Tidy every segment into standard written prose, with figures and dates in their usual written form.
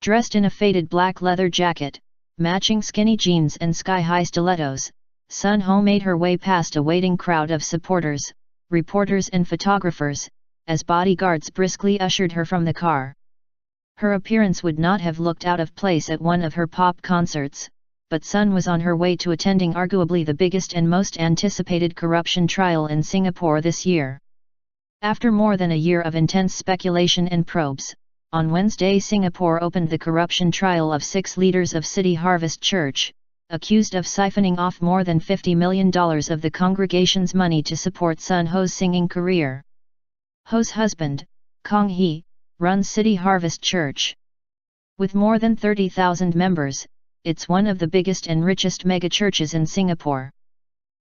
Dressed in a faded black leather jacket, matching skinny jeans and sky-high stilettos, Sun Ho made her way past a waiting crowd of supporters, reporters and photographers, as bodyguards briskly ushered her from the car. Her appearance would not have looked out of place at one of her pop concerts, but Sun was on her way to attending arguably the biggest and most anticipated corruption trial in Singapore this year. After more than a year of intense speculation and probes, on Wednesday Singapore opened the corruption trial of 6 leaders of City Harvest Church, accused of siphoning off more than $50 million of the congregation's money to support Sun Ho's singing career. Ho's husband, Kong Hee, runs City Harvest Church. With more than 30,000 members, it's one of the biggest and richest megachurches in Singapore.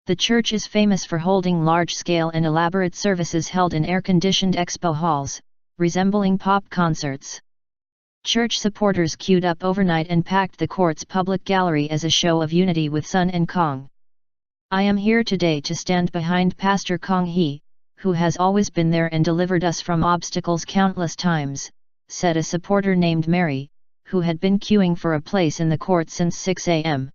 The church is famous for holding large-scale and elaborate services held in air-conditioned expo halls, resembling pop concerts. Church supporters queued up overnight and packed the court's public gallery as a show of unity with Sun and Kong. "I am here today to stand behind Pastor Kong Hee, who has always been there and delivered us from obstacles countless times," said a supporter named Mary, who had been queuing for a place in the court since 6 a.m.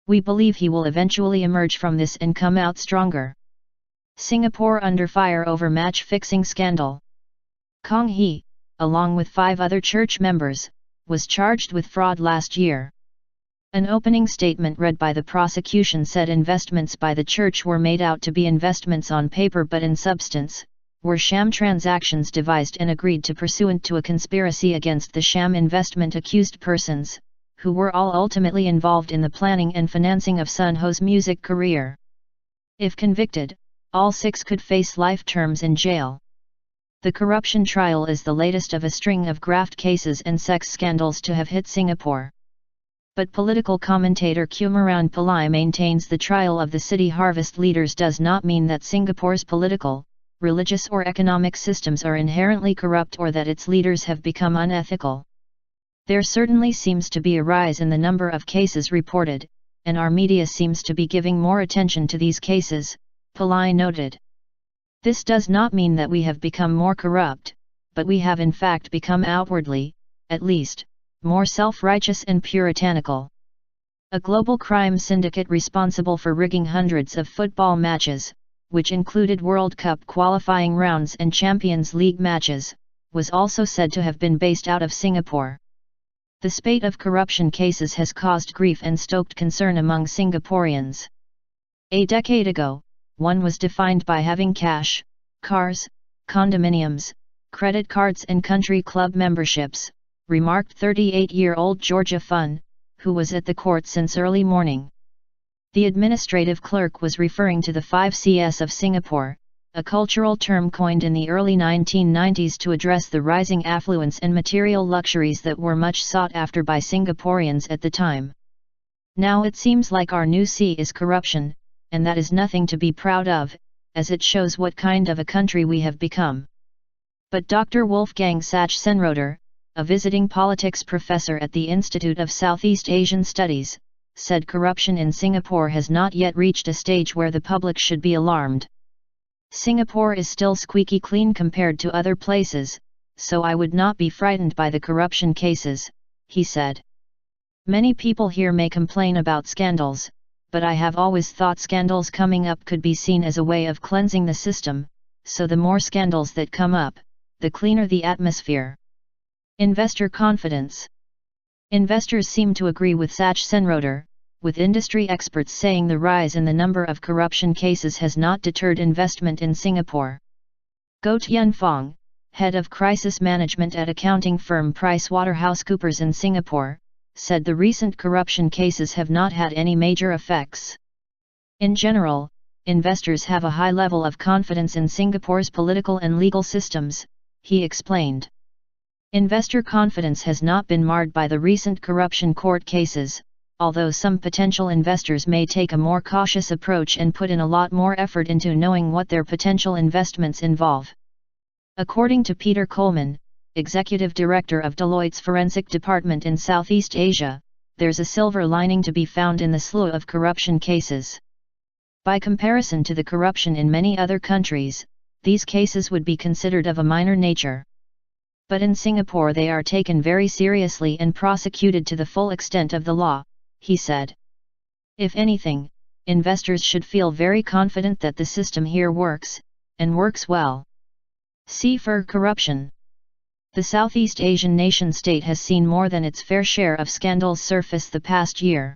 "We believe he will eventually emerge from this and come out stronger." Singapore under fire over match-fixing scandal. Kong Hee, along with 5 other church members, was charged with fraud last year. An opening statement read by the prosecution said investments by the church were made out to be investments on paper but in substance, were sham transactions devised and agreed to pursuant to a conspiracy against the sham investment accused persons, who were all ultimately involved in the planning and financing of Sun Ho's music career. If convicted, all 6 could face life terms in jail. The corruption trial is the latest of a string of graft cases and sex scandals to have hit Singapore. But political commentator Kumaran Pillai maintains the trial of the City Harvest leaders does not mean that Singapore's political, religious or economic systems are inherently corrupt or that its leaders have become unethical. There certainly seems to be a rise in the number of cases reported, and our media seems to be giving more attention to these cases, Pillai noted. This does not mean that we have become more corrupt, but we have in fact become outwardly, at least, more self-righteous and puritanical. A global crime syndicate responsible for rigging hundreds of football matches, which included World Cup qualifying rounds and Champions League matches, was also said to have been based out of Singapore. The spate of corruption cases has caused grief and stoked concern among Singaporeans. A decade ago, one was defined by having cash, cars, condominiums, credit cards and country club memberships, remarked 38-year-old Georgia Fun, who was at the court since early morning. The administrative clerk was referring to the 5 Cs of Singapore, a cultural term coined in the early 1990s to address the rising affluence and material luxuries that were much sought after by Singaporeans at the time. Now it seems like our new C is corruption, and that is nothing to be proud of, as it shows what kind of a country we have become. But Dr. Wolfgang Sachsenroder, a visiting politics professor at the Institute of Southeast Asian Studies, said corruption in Singapore has not yet reached a stage where the public should be alarmed. "Singapore is still squeaky clean compared to other places, so I would not be frightened by the corruption cases," he said. "Many people here may complain about scandals, but I have always thought scandals coming up could be seen as a way of cleansing the system, so the more scandals that come up, the cleaner the atmosphere." Investor confidence. Investors seem to agree with Sachsenroder, with industry experts saying the rise in the number of corruption cases has not deterred investment in Singapore. Goh Tian Fong, head of crisis management at accounting firm PricewaterhouseCoopers in Singapore, said the recent corruption cases have not had any major effects. In general, investors have a high level of confidence in Singapore's political and legal systems, he explained. Investor confidence has not been marred by the recent corruption court cases, although some potential investors may take a more cautious approach and put in a lot more effort into knowing what their potential investments involve. According to Peter Coleman, Executive Director of Deloitte's Forensic Department in Southeast Asia, there's a silver lining to be found in the slew of corruption cases. By comparison to the corruption in many other countries, these cases would be considered of a minor nature. But in Singapore they are taken very seriously and prosecuted to the full extent of the law, he said. If anything, investors should feel very confident that the system here works, and works well. C. For corruption. The Southeast Asian nation-state has seen more than its fair share of scandals surface the past year.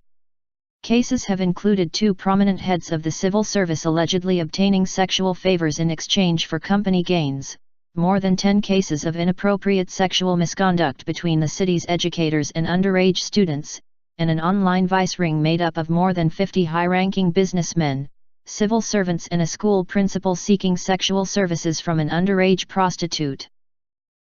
Cases have included 2 prominent heads of the civil service allegedly obtaining sexual favors in exchange for company gains, more than 10 cases of inappropriate sexual misconduct between the city's educators and underage students, and an online vice ring made up of more than 50 high-ranking businessmen, civil servants and a school principal seeking sexual services from an underage prostitute.